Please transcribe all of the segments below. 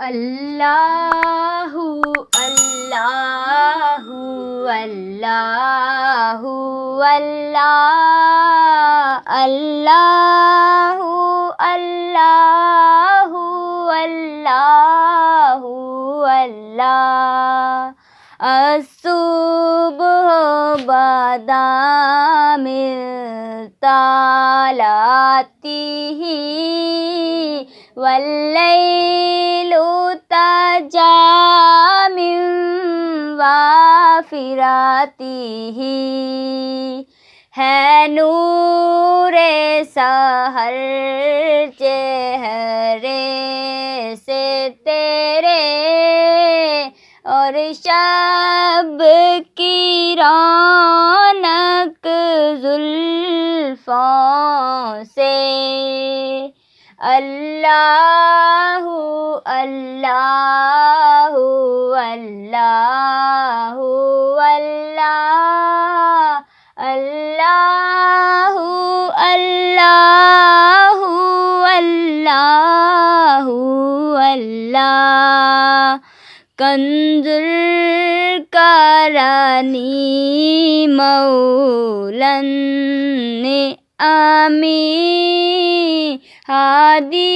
Allahu Allahu Allahu Allah Allahu Allahu Allahu Allah subhu bada tala atihi laylu dajaa wafaratihi ہے نورے سحر چہرے سے تیرے اور شب کی رونق زلفوں سے اللہ اللہ اللہ اللہ اللہ اللہ اللہ کنزل کرانی مولن آمی ہادی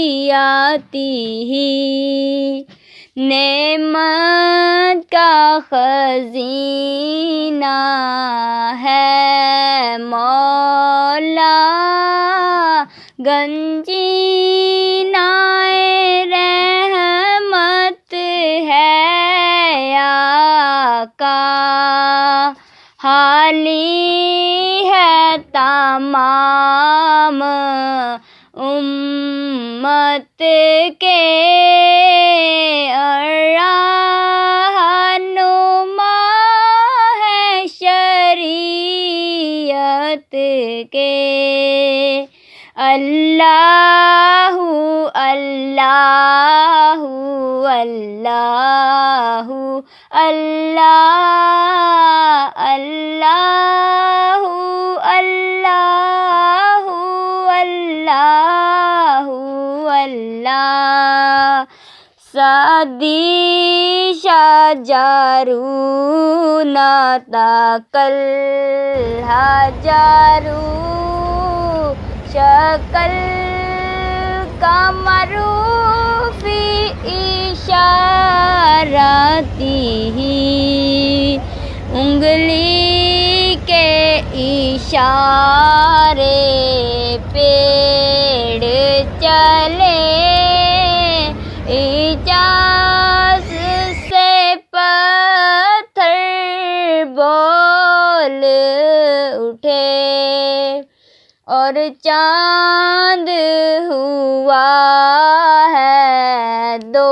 لشریعتہ نعمت کا خزینہ ہے مولا گنجینہ رحمت ہے آقا حالی ہے تمام امت کے رہنما ہے شریعت کے اللہ اللہ اللہ اللہ اللہ اللہ اللہ اللہ سعدی شجرون تاکل حجرو شکل قمرو فی اشارتہ انگلی کے اشارے پیڑ چلے اجاز سے پتھر بول اٹھے اور چاند ہوا ہے دو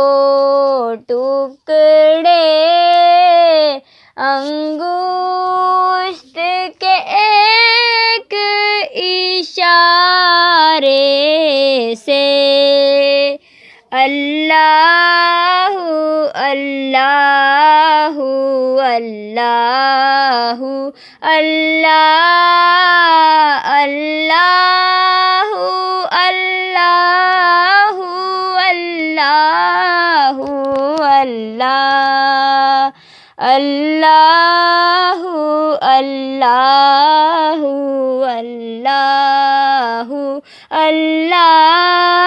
ٹکڑے انگشت کے ایک اشارے سے اللہ اللہ اللہ اللہ اللہ اللہ اللہ اللہ اللہ اللہ اللہ اللہ